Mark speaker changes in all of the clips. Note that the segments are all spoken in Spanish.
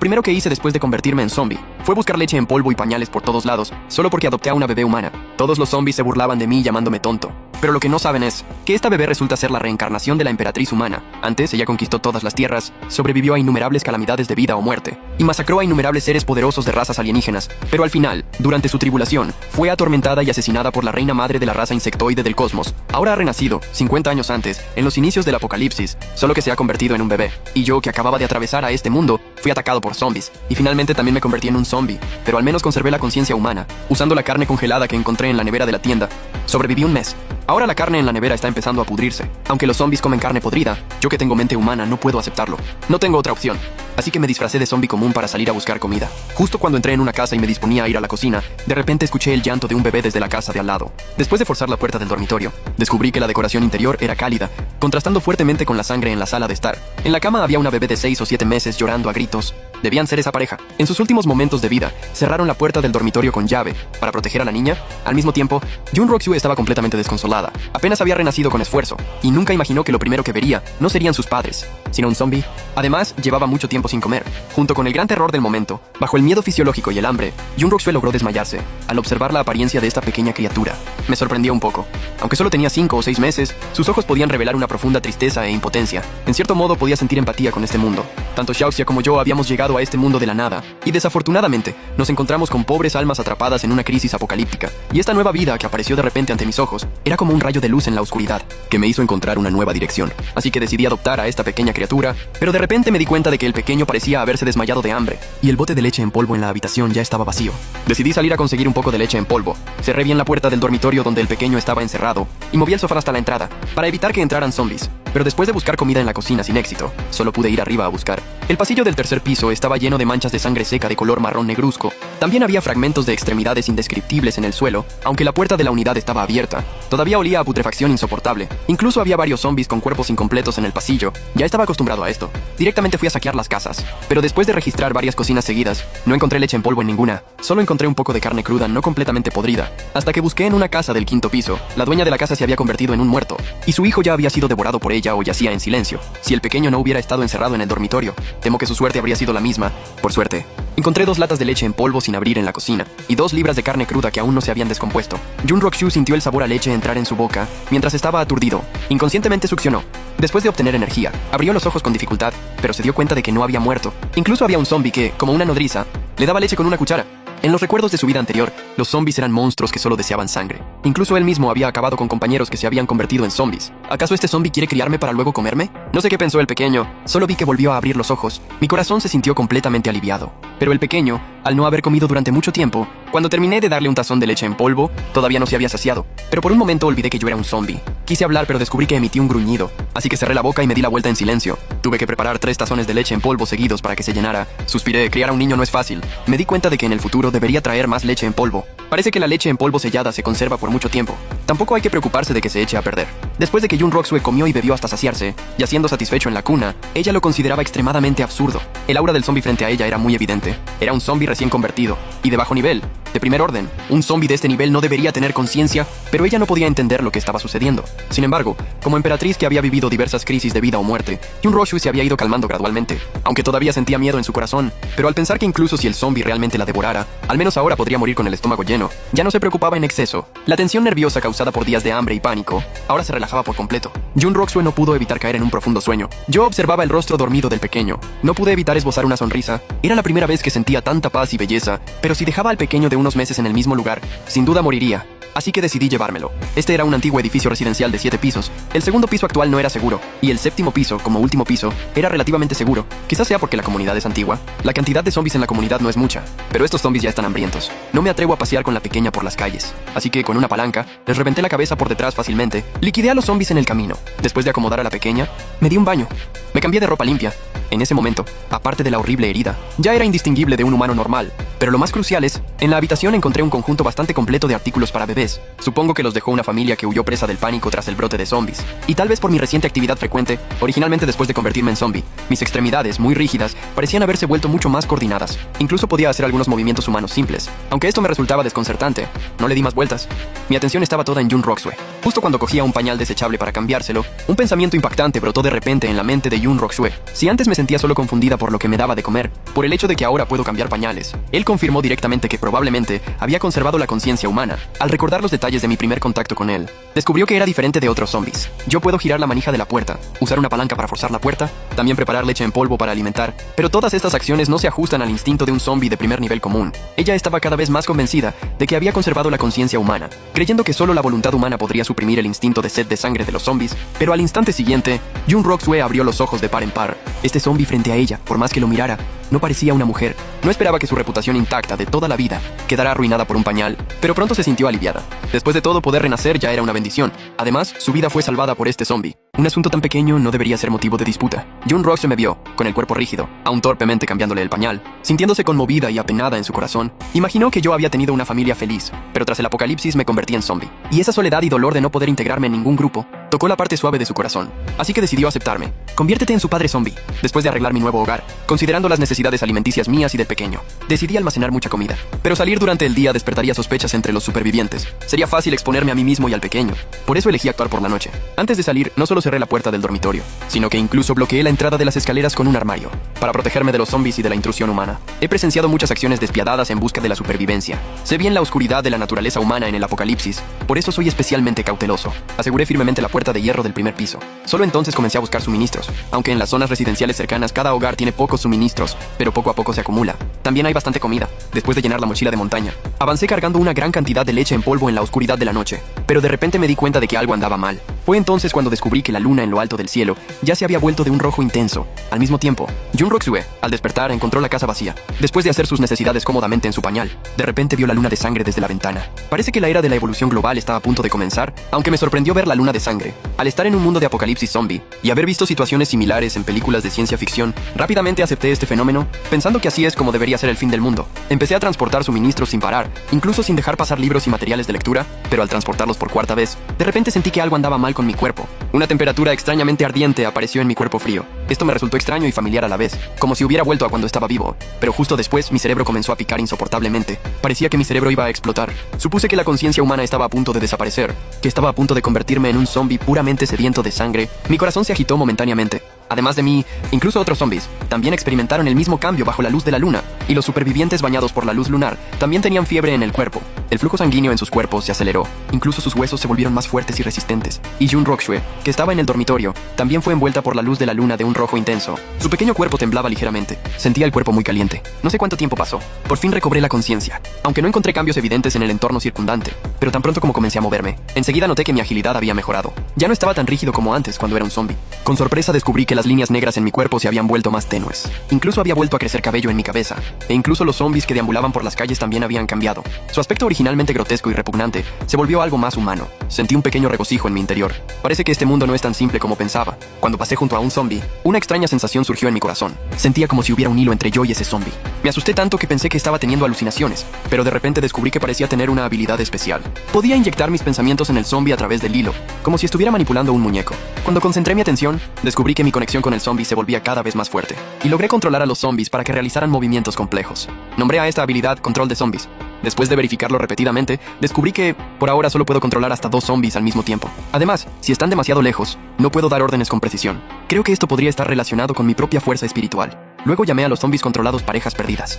Speaker 1: Primero que hice después de convertirme en zombie fue buscar leche en polvo y pañales por todos lados, solo porque adopté a una bebé humana. Todos los zombies se burlaban de mí llamándome tonto. Pero lo que no saben es que esta bebé resulta ser la reencarnación de la emperatriz humana. Antes, ella conquistó todas las tierras, sobrevivió a innumerables calamidades de vida o muerte, y masacró a innumerables seres poderosos de razas alienígenas. Pero al final, durante su tribulación, fue atormentada y asesinada por la reina madre de la raza insectoide del cosmos. Ahora ha renacido, 50 años antes, en los inicios del apocalipsis, solo que se ha convertido en un bebé. Y yo, que acababa de atravesar a este mundo, fui atacado por zombies. Y finalmente también me convertí en un zombie, pero al menos conservé la conciencia humana, usando la carne congelada que encontré en la nevera de la tienda. Sobreviví un mes. Ahora la carne en la nevera está empezando a pudrirse. Aunque los zombies comen carne podrida, yo que tengo mente humana no puedo aceptarlo. No tengo otra opción. Así que me disfracé de zombie común para salir a buscar comida. Justo cuando entré en una casa y me disponía a ir a la cocina, de repente escuché el llanto de un bebé desde la casa de al lado. Después de forzar la puerta del dormitorio, descubrí que la decoración interior era cálida, contrastando fuertemente con la sangre en la sala de estar. En la cama había una bebé de 6 o 7 meses llorando a gritos. Debían ser esa pareja. En sus últimos momentos de vida, cerraron la puerta del dormitorio con llave para proteger a la niña. Al mismo tiempo, Jun Roxu estaba completamente desconsolada. Apenas había renacido con esfuerzo, y nunca imaginó que lo primero que vería no serían sus padres, sino un zombie. Además, llevaba mucho tiempo sin comer. Junto con el gran terror del momento, bajo el miedo fisiológico y el hambre, Jun Roxu logró desmayarse al observar la apariencia de esta pequeña criatura. Me sorprendió un poco. Aunque solo tenía 5 o 6 meses, sus ojos podían revelar una profunda tristeza e impotencia. En cierto modo podía sentir empatía con este mundo. Tanto Xiaoxia como yo habíamos llegado a este mundo de la nada, y desafortunadamente nos encontramos con pobres almas atrapadas en una crisis apocalíptica. Y esta nueva vida que apareció de repente ante mis ojos era como un rayo de luz en la oscuridad, que me hizo encontrar una nueva dirección. Así que decidí adoptar a esta pequeña criatura, pero de repente me di cuenta de que el pequeño parecía haberse desmayado de hambre, y el bote de leche en polvo en la habitación ya estaba vacío. Decidí salir a conseguir un poco de leche en polvo. Cerré bien la puerta del dormitorio donde el pequeño estaba encerrado, y moví el sofá hasta la entrada, para evitar que entraran zombies. Pero después de buscar comida en la cocina sin éxito, solo pude ir arriba a buscar. El pasillo del tercer piso estaba lleno de manchas de sangre seca de color marrón negruzco. También había fragmentos de extremidades indescriptibles en el suelo, aunque la puerta de la unidad estaba abierta. Todavía olía a putrefacción insoportable. Incluso había varios zombies con cuerpos incompletos en el pasillo. Ya estaba acostumbrado a esto. Directamente fui a saquear las casas. Pero después de registrar varias cocinas seguidas, no encontré leche en polvo en ninguna. Solo encontré un poco de carne cruda no completamente podrida. Hasta que busqué en una casa del quinto piso. La dueña de la casa se había convertido en un muerto, y su hijo ya había sido devorado por ella o yacía en silencio. Si el pequeño no hubiera estado encerrado en el dormitorio, temo que su suerte habría sido la misma. Por suerte, encontré 2 latas de leche en polvo sin abrir en la cocina, y 2 libras de carne cruda que aún no se habían descompuesto. Jun Roxu sintió el sabor a leche entrar en su boca, mientras estaba aturdido. Inconscientemente succionó. Después de obtener energía, abrió los ojos con dificultad, pero se dio cuenta de que no había muerto. Incluso había un zombie que, como una nodriza, le daba leche con una cuchara. En los recuerdos de su vida anterior, los zombies eran monstruos que solo deseaban sangre. Incluso él mismo había acabado con compañeros que se habían convertido en zombies. ¿Acaso este zombie quiere criarme para luego comerme? No sé qué pensó el pequeño, solo vi que volvió a abrir los ojos. Mi corazón se sintió completamente aliviado. Pero el pequeño, al no haber comido durante mucho tiempo, cuando terminé de darle un tazón de leche en polvo, todavía no se había saciado. Pero por un momento olvidé que yo era un zombie. Quise hablar, pero descubrí que emití un gruñido, así que cerré la boca y me di la vuelta en silencio. Tuve que preparar 3 tazones de leche en polvo seguidos para que se llenara. Suspiré, criar a un niño no es fácil. Me di cuenta de que en el futuro debería traer más leche en polvo. Parece que la leche en polvo sellada se conserva por mucho tiempo. Tampoco hay que preocuparse de que se eche a perder. Después de que Jun Roxu comió y bebió hasta saciarse, yaciendo satisfecho en la cuna, ella lo consideraba extremadamente absurdo. El aura del zombie frente a ella era muy evidente. Era un zombie recién convertido, y de bajo nivel, de primer orden. Un zombie de este nivel no debería tener conciencia, pero ella no podía entender lo que estaba sucediendo. Sin embargo, como emperatriz que había vivido diversas crisis de vida o muerte, Jun Roxu se había ido calmando gradualmente, aunque todavía sentía miedo en su corazón. Pero al pensar que incluso si el zombie realmente la devorara, al menos ahora podría morir con el estómago lleno, ya no se preocupaba en exceso. La tensión nerviosa causada por días de hambre y pánico ahora se relajaba por completo. Jun Roxu no pudo evitar caer en un profundo sueño. Yo observaba el rostro dormido del pequeño. No pude evitar esbozar una sonrisa. Era la primera vez que sentía tanta paz y belleza, pero si dejaba al pequeño de unos meses en el mismo lugar, sin duda moriría. Así que decidí llevármelo. Este era un antiguo edificio residencial de 7 pisos. El segundo piso actual no era seguro, y el séptimo piso, como último piso, era relativamente seguro. Quizás sea porque la comunidad es antigua. La cantidad de zombies en la comunidad no es mucha, pero estos zombies ya están hambrientos. No me atrevo a pasear con la pequeña por las calles. Así que con una palanca, les reventé la cabeza por detrás fácilmente. Liquidé a los zombies en el camino. Después de acomodar a la pequeña, me di un baño. Me cambié de ropa limpia. En ese momento, aparte de la horrible herida, ya era indistinguible de un humano normal. Pero lo más crucial es, en la habitación encontré un conjunto bastante completo de artículos para bebés. Supongo que los dejó una familia que huyó presa del pánico tras el brote de zombies. Y tal vez por mi reciente actividad frecuente, originalmente después de convertirme en zombie, mis extremidades, muy rígidas, parecían haberse vuelto mucho más coordinadas. Incluso podía hacer algunos movimientos humanos simples. Aunque esto me resultaba desconcertante, no le di más vueltas. Mi atención estaba toda en June Roxue. Justo cuando cogía un pañal desechable para cambiárselo, un pensamiento impactante brotó de repente en la mente de June Roxue. Si antes me sentía solo confundida por lo que me daba de comer, por el hecho de que ahora puedo cambiar pañales, él confirmó directamente que probablemente había conservado la conciencia humana. Al recordar los detalles de mi primer contacto con él, descubrió que era diferente de otros zombies. Yo puedo girar la manija de la puerta, usar una palanca para forzar la puerta, también preparar leche en polvo para alimentar, pero todas estas acciones no se ajustan al instinto de un zombie de primer nivel común. Ella estaba cada vez más convencida de que había conservado la conciencia humana, creyendo que solo la voluntad humana podría suprimir el instinto de sed de sangre de los zombies, pero al instante siguiente, June Roxue abrió los ojos de par en par. Este zombie frente a ella, por más que lo mirara, no parecía una mujer. No esperaba que su reputación intacta de toda la vida quedara arruinada por un pañal, pero pronto se sintió aliviada. Después de todo, poder renacer ya era una bendición. Además, su vida fue salvada por este zombie. Un asunto tan pequeño no debería ser motivo de disputa. June Roxue me vio, con el cuerpo rígido, aún torpemente cambiándole el pañal. Sintiéndose conmovida y apenada en su corazón, imaginó que yo había tenido una familia feliz, pero tras el apocalipsis me convertí en zombie. Y esa soledad y dolor de no poder integrarme en ningún grupo tocó la parte suave de su corazón. Así que decidió aceptarme. Conviértete en su padre zombie. Después de arreglar mi nuevo hogar, considerando las necesidades alimenticias mías y del pequeño, decidí almacenar mucha comida. Pero salir durante el día despertaría sospechas entre los supervivientes. Sería fácil exponerme a mí mismo y al pequeño. Por eso elegí actuar por la noche. Antes de salir, no solo cerré la puerta del dormitorio, sino que incluso bloqueé la entrada de las escaleras con un armario, para protegerme de los zombies y de la intrusión humana. He presenciado muchas acciones despiadadas en busca de la supervivencia. Sé bien la oscuridad de la naturaleza humana en el apocalipsis, por eso soy especialmente cauteloso. Aseguré firmemente la puerta de hierro del primer piso. Solo entonces comencé a buscar suministros. Aunque en las zonas residenciales cercanas cada hogar tiene pocos suministros, pero poco a poco se acumula. También hay bastante comida. Después de llenar la mochila de montaña, avancé cargando una gran cantidad de leche en polvo en la oscuridad de la noche. Pero de repente me di cuenta de que algo andaba mal. Fue entonces cuando descubrí que la luna en lo alto del cielo ya se había vuelto de un rojo intenso. Al mismo tiempo, June Roxue, al despertar, encontró la casa vacía. Después de hacer sus necesidades cómodamente en su pañal, de repente vio la luna de sangre desde la ventana. Parece que la era de la evolución global estaba a punto de comenzar, aunque me sorprendió ver la luna de sangre. Al estar en un mundo de apocalipsis zombie y haber visto situaciones similares en películas de ciencia ficción, rápidamente acepté este fenómeno, pensando que así es como debería ser el fin del mundo. Empecé a transportar suministros sin parar, incluso sin dejar pasar libros y materiales de lectura, pero al transportarlos por cuarta vez, de repente sentí que algo andaba mal con mi cuerpo. Una temperatura extrañamente ardiente apareció en mi cuerpo frío. Esto me resultó extraño y familiar a la vez, como si hubiera vuelto a cuando estaba vivo, pero justo después mi cerebro comenzó a picar insoportablemente. Parecía que mi cerebro iba a explotar. Supuse que la conciencia humana estaba a punto de desaparecer, que estaba a punto de convertirme en un zombie puramente sediento de sangre. Mi corazón se agitó momentáneamente. Además de mí, incluso otros zombies también experimentaron el mismo cambio bajo la luz de la luna, y los supervivientes bañados por la luz lunar también tenían fiebre en el cuerpo. El flujo sanguíneo en sus cuerpos se aceleró, incluso sus huesos se volvieron más fuertes y resistentes. Y June Roxue, que estaba en el dormitorio, también fue envuelta por la luz de la luna de un rojo intenso. Su pequeño cuerpo temblaba ligeramente. Sentía el cuerpo muy caliente. No sé cuánto tiempo pasó. Por fin recobré la conciencia, aunque no encontré cambios evidentes en el entorno circundante. Pero tan pronto como comencé a moverme, enseguida noté que mi agilidad había mejorado. Ya no estaba tan rígido como antes cuando era un zombie. Con sorpresa descubrí que las líneas negras en mi cuerpo se habían vuelto más tenues. Incluso había vuelto a crecer cabello en mi cabeza. E incluso los zombies que deambulaban por las calles también habían cambiado. Su aspecto originalmente grotesco y repugnante se volvió algo más humano. Sentí un pequeño regocijo en mi interior. Parece que este mundo no es tan simple como pensaba. Cuando pasé junto a un zombie, una extraña sensación surgió en mi corazón. Sentía como si hubiera un hilo entre yo y ese zombie. Me asusté tanto que pensé que estaba teniendo alucinaciones, pero de repente descubrí que parecía tener una habilidad especial. Podía inyectar mis pensamientos en el zombie a través del hilo, como si estuviera manipulando un muñeco. Cuando concentré mi atención, descubrí que mi conexión con el zombie se volvía cada vez más fuerte, y logré controlar a los zombies para que realizaran movimientos complejos. Nombré a esta habilidad control de zombies. Después de verificarlo repetidamente, descubrí que, por ahora, solo puedo controlar hasta 2 zombies al mismo tiempo. Además, si están demasiado lejos, no puedo dar órdenes con precisión. Creo que esto podría estar relacionado con mi propia fuerza espiritual. Luego llamé a los zombies controlados parejas perdidas.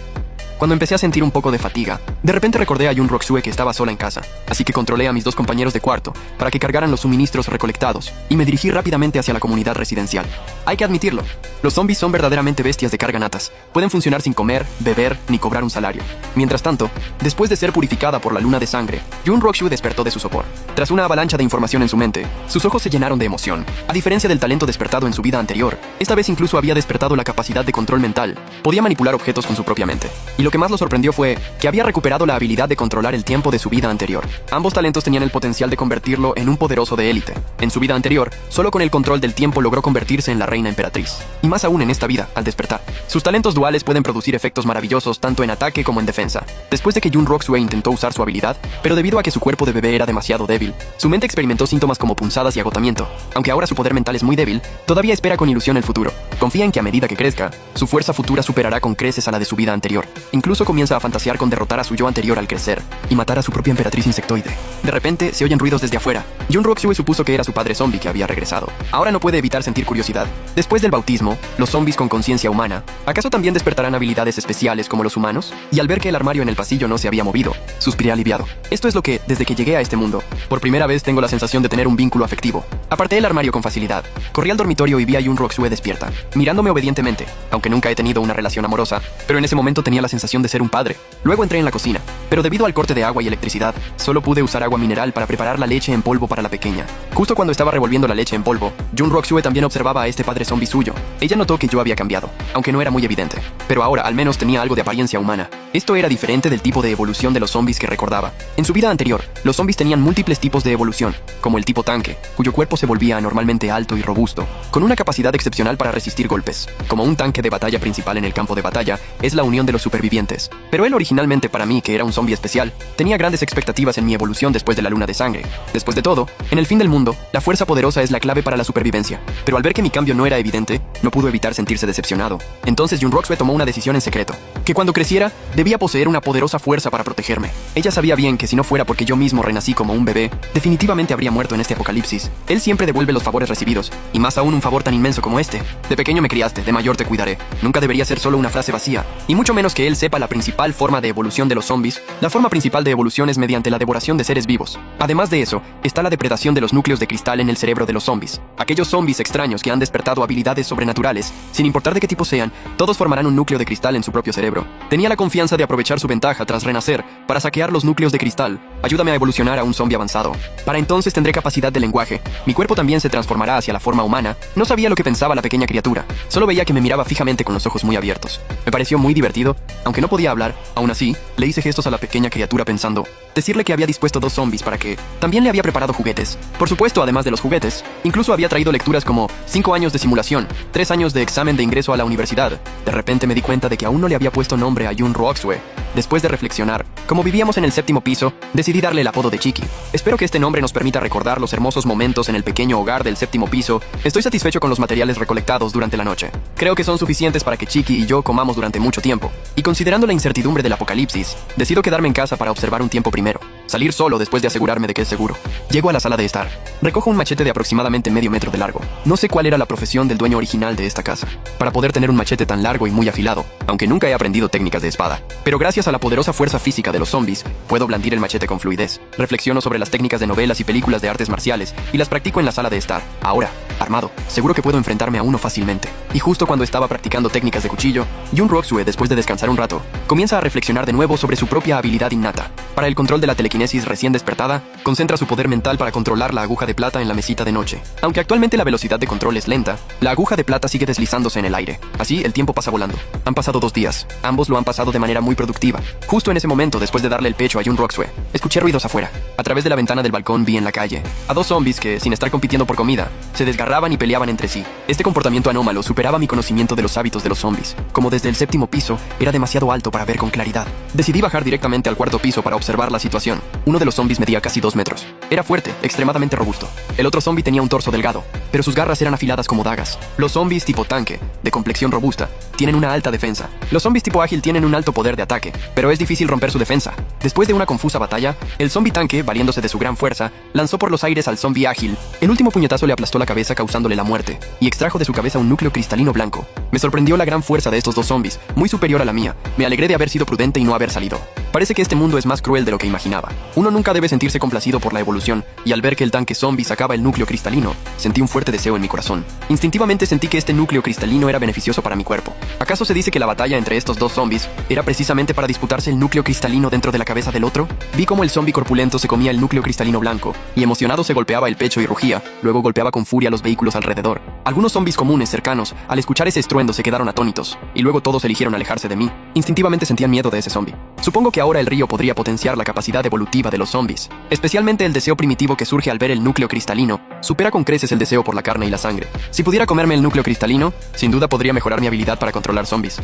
Speaker 1: Cuando empecé a sentir un poco de fatiga, de repente recordé a June Roxue que estaba sola en casa, así que controlé a mis 2 compañeros de cuarto para que cargaran los suministros recolectados y me dirigí rápidamente hacia la comunidad residencial. Hay que admitirlo, los zombies son verdaderamente bestias de carga natas. Pueden funcionar sin comer, beber ni cobrar un salario. Mientras tanto, después de ser purificada por la luna de sangre, June Roxue despertó de su sopor. Tras una avalancha de información en su mente, sus ojos se llenaron de emoción. A diferencia del talento despertado en su vida anterior, esta vez incluso había despertado la capacidad de control mental. Podía manipular objetos con su propia mente. Y lo Lo que más lo sorprendió fue que había recuperado la habilidad de controlar el tiempo de su vida anterior. Ambos talentos tenían el potencial de convertirlo en un poderoso de élite. En su vida anterior, solo con el control del tiempo logró convertirse en la reina emperatriz. Y más aún en esta vida, al despertar. Sus talentos duales pueden producir efectos maravillosos tanto en ataque como en defensa. Después de que Jun Roxue intentó usar su habilidad, pero debido a que su cuerpo de bebé era demasiado débil, su mente experimentó síntomas como punzadas y agotamiento. Aunque ahora su poder mental es muy débil, todavía espera con ilusión el futuro. Confía en que a medida que crezca, su fuerza futura superará con creces a la de su vida anterior. Incluso comienza a fantasear con derrotar a su yo anterior al crecer y matar a su propia emperatriz insectoide. De repente, se oyen ruidos desde afuera. Jun Roxue supuso que era su padre zombie que había regresado. Ahora no puede evitar sentir curiosidad. Después del bautismo, los zombies con conciencia humana, ¿acaso también despertarán habilidades especiales como los humanos? Y al ver que el armario en el pasillo no se había movido, suspiré aliviado. Esto es lo que, desde que llegué a este mundo, por primera vez tengo la sensación de tener un vínculo afectivo. Aparté el armario con facilidad. Corrí al dormitorio y vi a Jun Roxue despierta, mirándome obedientemente, aunque nunca he tenido una relación amorosa, pero en ese momento tenía la sensación de ser un padre. Luego entré en la cocina, pero debido al corte de agua y electricidad, solo pude usar agua mineral para preparar la leche en polvo para la pequeña. Justo cuando estaba revolviendo la leche en polvo, Jun Roxue también observaba a este padre zombie suyo. Ella notó que yo había cambiado, aunque no era muy evidente, pero ahora al menos tenía algo de apariencia humana. Esto era diferente del tipo de evolución de los zombies que recordaba. En su vida anterior, los zombies tenían múltiples tipos de evolución, como el tipo tanque, cuyo cuerpo se volvía anormalmente alto y robusto, con una capacidad excepcional para resistir golpes. Como un tanque de batalla principal en el campo de batalla, es la unión de los supervivientes. Pero él originalmente para mí, que era un zombie especial, tenía grandes expectativas en mi evolución después de la luna de sangre. Después de todo, en el fin del mundo, la fuerza poderosa es la clave para la supervivencia. Pero al ver que mi cambio no era evidente, no pudo evitar sentirse decepcionado. Entonces Jun Roxue tomó una decisión en secreto, que cuando creciera, debía poseer una poderosa fuerza para protegerme. Ella sabía bien que si no fuera porque yo mismo renací como un bebé, definitivamente habría muerto en este apocalipsis. Él siempre devuelve los favores recibidos, y más aún un favor tan inmenso como este. De pequeño me criaste, de mayor te cuidaré. Nunca debería ser solo una frase vacía, y mucho menos que él sepa la principal forma de evolución de los zombies. La forma principal de evolución es mediante la devoración de seres vivos. Además de eso, está la depredación de los núcleos de cristal en el cerebro de los zombies. Aquellos zombies extraños que han despertado habilidades sobrenaturales, sin importar de qué tipo sean, todos formarán un núcleo de cristal en su propio cerebro. Tenía la confianza de aprovechar su ventaja tras renacer para saquear los núcleos de cristal. Ayúdame a evolucionar a un zombie avanzado. Para entonces tendré capacidad de lenguaje. Mi cuerpo también se transformará hacia la forma humana. No sabía lo que pensaba la pequeña criatura. Solo veía que me miraba fijamente con los ojos muy abiertos. Me pareció muy divertido. Aunque no podía hablar, aún así, le hice gestos a la pequeña criatura pensando decirle que había dispuesto 2 zombies para que también le había preparado juguetes. Por supuesto, además de los juguetes, incluso había traído lecturas como 5 años de simulación, 3 años de examen de ingreso a la universidad. De repente me di cuenta de que aún no le había puesto nombre a Jun Roxue. Después de reflexionar, como vivíamos en el 7º piso, decidí darle el apodo de Chiqui. Espero que este nombre nos permita recordar los hermosos momentos en el pequeño hogar del 7º piso. Estoy satisfecho con los materiales recolectados durante la noche. Creo que son suficientes para que Chiqui y yo comamos durante mucho tiempo. Y considerando la incertidumbre del apocalipsis, decido quedarme en casa para observar un tiempo primero. Salir solo después de asegurarme de que es seguro. Llego a la sala de estar. Recojo un machete de aproximadamente medio metro de largo. No sé cuál era la profesión del dueño original de esta casa, para poder tener un machete tan largo y muy afilado, aunque nunca he aprendido técnicas de espada. Pero gracias a la poderosa fuerza física de los zombies, puedo blandir el machete con fluidez. Reflexiono sobre las técnicas de novelas y películas de artes marciales y las practico en la sala de estar. Ahora, armado, seguro que puedo enfrentarme a uno fácilmente. Y justo cuando estaba practicando técnicas de cuchillo, Jun Roxue, después de descansar un rato, comienza a reflexionar de nuevo sobre su propia habilidad innata. Para el control de la telequinesis recién despertada, concentra su poder mental para controlar la aguja de plata en la mesita de noche. Aunque actualmente la velocidad de control es lenta, la aguja de plata sigue deslizándose en el aire. Así, el tiempo pasa volando. Han pasado 2 días. Ambos lo han pasado de manera muy productiva. Justo en ese momento, después de darle el pecho a Jun Roxue, escuché ruidos afuera. A través de la ventana del balcón vi en la calle a 2 zombies que, sin estar compitiendo por comida, se desgarraban y peleaban entre sí. Este comportamiento anómalo superaba mi conocimiento de los hábitos de los zombies. Como desde el 7º piso, era demasiado alto para ver con claridad. Decidí bajar directamente al 4º piso para observar la situación. Uno de los zombies medía casi 2 metros. Era fuerte, extremadamente robusto. El otro zombie tenía un torso delgado, pero sus garras eran afiladas como dagas. Los zombies tipo tanque, de complexión robusta, tienen una alta defensa. Los zombies tipo ágil tienen un alto poder de ataque, pero es difícil romper su defensa. Después de una confusa batalla, el zombie tanque, valiéndose de su gran fuerza, lanzó por los aires al zombie ágil. El último puñetazo le aplastó la cabeza causándole la muerte, y extrajo de su cabeza un núcleo cristalino blanco. Me sorprendió la gran fuerza de estos 2 zombies, muy superior a la mía. Me alegré de haber sido prudente y no haber salido. Parece que este mundo es más cruel de lo que imaginaba. Uno nunca debe sentirse complacido por la evolución, y al ver que el tanque zombie sacaba el núcleo cristalino, sentí un fuerte deseo en mi corazón. Instintivamente sentí que este núcleo cristalino era beneficioso para mi cuerpo. ¿Acaso se dice que la batalla entre estos dos zombies era precisamente para disputarse el núcleo cristalino dentro de la cabeza del otro? Vi cómo el zombie corpulento se comía el núcleo cristalino blanco, y emocionado se golpeaba el pecho y rugía, luego golpeaba con furia los vehículos alrededor. Algunos zombies comunes cercanos, al escuchar ese estruendo se quedaron atónitos, y luego todos eligieron alejarse de mí. Instintivamente sentían miedo de ese zombie. Supongo que ahora el río podría potenciar la capacidad evolutiva de los zombies, especialmente el deseo primitivo que surge al ver el núcleo cristalino, supera con creces el deseo por la carne y la sangre. Si pudiera comerme el núcleo cristalino, sin duda podría mejorar mi habilidad para controlar zombies.